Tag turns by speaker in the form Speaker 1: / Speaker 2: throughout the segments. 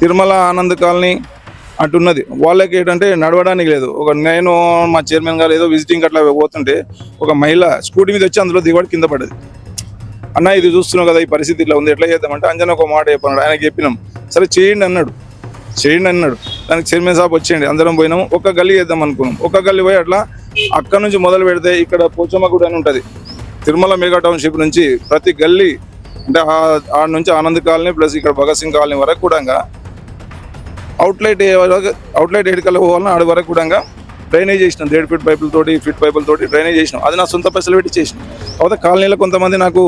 Speaker 1: Tirumala Anand colony అంటున్నది. వాళ్ళకి ఏంటంటే నడవడానికి లేదు. నేను మా చైర్మన్ గారు ఏదో విజిటింగ్ అట్లా పోతుంటే ఒక మహిళ స్కూటీ మీద వచ్చి అందులో దిగబడి కింద పడ్డది. అన్న ఇది చూస్తున్నావు కదా, ఈ పరిస్థితి ఇట్లా ఉంది, ఎట్లా చేద్దామంటే అంజన ఒక మాట చెప్పన్నాడు. ఆయనకి చెప్పినాం, సరే చేయండి అన్నాడు. దానికి చైర్మన్ సాబ్ వచ్చేయండి, అందరం పోయినాము. ఒక గల్లీ చేద్దాం అనుకున్నాం. ఒక గల్లీ పోయి అట్లా అక్కడ నుంచి మొదలు పెడితే ఇక్కడ పోచమ్మ గుడి అని ఉంటుంది. తిరుమల మెగా టౌన్షిప్ నుంచి ప్రతి గల్లీ అంటే ఆడ నుంచి ఆనంద్ కాలనీ ప్లస్ ఇక్కడ భగత్ సింగ్ కాలనీ వరకు కూడా అవుట్లెట్ ఎడికల్ పోవాలని ఆడి వరకు కూడా డ్రైనేజ్ చేసినాం. 1.5 ఫీట్ పైపులతోటి ఫీట్ పైపులతోటి డ్రైనేజ్ చేసినాం. అది నా సొంత పైసలు పెట్టి చేసినాం. కాకపోతే కాలనీలో కొంతమంది నాకు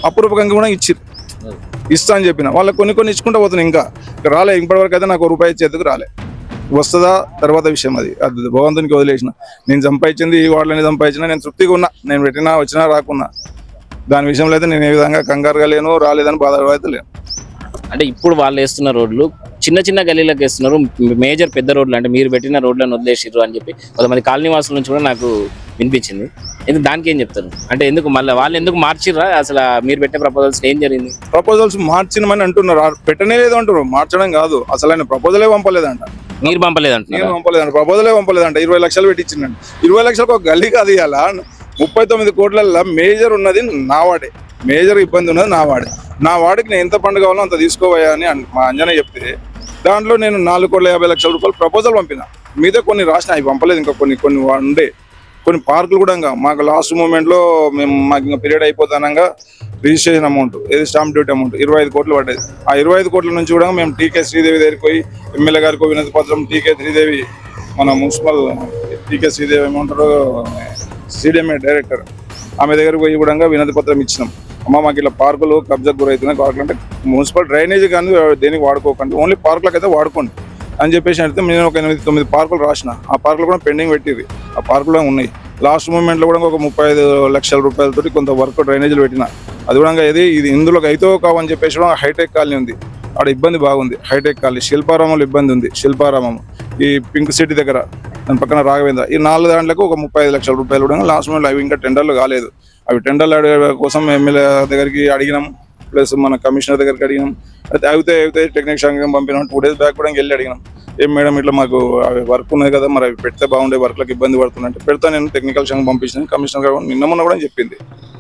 Speaker 1: అపూర్వకంగా కూడా ఇస్తా అని చెప్పిన వాళ్ళకి కొన్ని ఇచ్చుకుంటూ పోతున్నాయి. ఇంకా రాలే, ఇప్పటివరకు అయితే నాకు రూపాయి చేతికి రాలే. వస్తుందా తర్వాత విషయం, అది భగవంతునికి వదిలేసిన. నేను సంపాదించింది ఈ వార్డులని సంపాదించినా నేను తృప్తిగా ఉన్నా. నేను పెట్టినా వచ్చినా రాకున్నా దాని విషయంలో అయితే నేను ఏ విధంగా కంగారుగా లేను, రాలేదని బాధపడైతే లేను.
Speaker 2: అంటే ఇప్పుడు వాళ్ళు వేస్తున్న రోడ్లు చిన్న చిన్న గల్లీలకు వేస్తున్నారు, మేజర్ పెద్ద రోడ్లు అంటే మీరు పెట్టిన రోడ్లను వదిలేసిర్రు అని చెప్పి కొంతమంది కాలనీ వాసుల నుంచి కూడా నాకు వినిపించింది. ఎందుకు దానికి ఏం చెప్తారు? అంటే ఎందుకు మళ్ళీ వాళ్ళు ఎందుకు మార్చిర్రా? అసలు మీరు పెట్టే ప్రపోజల్స్ ఏం జరిగింది?
Speaker 1: ప్రపోజల్స్ మార్చినమని అంటున్నారు, పెట్టనే లేదు అంటారు. మార్చడం కాదు, అసలు ఆయన ప్రపోజలే పంపలేదంట.
Speaker 2: మీరు పంపలేదంట?
Speaker 1: నేను పంపలేదంట, ప్రపోజలే పంపలేదంట. 20 లక్షలు పెట్టించిందండి. 20 లక్షలకు ఒక గల్లీ కాదు ఇవ్వాలా. 39 కోట్లలో మేజర్ ఉన్నది నా వాడే, మేజర్ ఇబ్బంది ఉన్నది నా వాడే. నా వాడికి నేను ఎంత పండుగ కావాలో అంత తీసుకోవా అని మా అంజన చెప్తే దాంట్లో నేను 4,50,00,000 రూపాయలు ప్రపోజల్ పంపిన. మీద కొన్ని రాసిన, అవి పంపలేదు. ఇంకా కొన్ని ఉండే కొన్ని పార్కులు కూడా మాకు లాస్ట్ మూమెంట్లో మాకు ఇంకా పీరియడ్ అయిపోతానంగా రిజిస్ట్రేషన్ అమౌంట్ ఏది స్టాంప్ డ్యూటీ అమౌంట్ 25 కోట్లు పడ్డది. ఆ 25 కోట్ల నుంచి కూడా మేము టీకే శ్రీదేవి దగ్గరికి పోయి ఎమ్మెల్యే గారికి వినతి పత్రం, టీకే శ్రీదేవి మన మున్సిపల్ టీకే శ్రీదేవి ఏమంటారు సిడిఎంఏ డైరెక్టర్, ఆమె దగ్గరికి పోయి కూడా వినతి పత్రం ఇచ్చినాం. అమ్మ మాకు ఇలా పార్కులు కబ్జాకు గురవుతున్నాయి, పార్కులు అంటే మున్సిపల్ డ్రైనేజ్ కానీ దేనికి వాడుకోకండి, ఓన్లీ పార్కులకు అయితే వాడుకోండి అని చెప్పేసి అంటే నేను ఒక 8-9 పార్కులు రాసిన. ఆ పార్కులు కూడా పెండింగ్ పెట్టింది, ఆ పార్కులు ఉన్నాయి. లాస్ట్ మూమెంట్లో కూడా ఒక 35 లక్షల రూపాయలతోటి కొంత వర్క్ డ్రైనేజీలు పెట్టిన. అది కూడా ఇది ఇందులోకి అయితే కావని చెప్పేసి కూడా హైటెక్ కాలనీ ఉంది, ఆడ ఇబ్బంది బాగుంది. హైటెక్ కాలనీ, శిల్పారామంలో ఇబ్బంది ఉంది. శిల్పారామం ఈ పింక్ సిటీ దగ్గర దాని పక్కన రాఘవేంద్ర, ఈ 4 దాంట్లకు ఒక 35 లక్షల రూపాయలు కూడా లాస్ట్ మూమెంట్లో అవి ఇంకా టెండర్లు కాలేదు. అవి టెండర్లు కోసం ఎమ్మెల్యే దగ్గరికి అడిగినాం, ప్లస్ మన కమిషనర్ దగ్గరికి అడిగినాం. అయితే అయితే టెక్నీషియన్ పంపినాం. 2 డేస్ బ్యాక్ కూడా వెళ్ళి అడిగినాం, ఏం మేడం ఇట్లా మాకు అవి వర్క్ ఉన్నాయి కదా, మరి అవి పెడితే బాగుండే, వర్క్లకు ఇబ్బంది పడుతుందంటే పెడతా నేను టెక్నికల్ సంఘం పంపించిన. కమిషనర్ గారు నిన్న మొన్న కూడా చెప్పింది.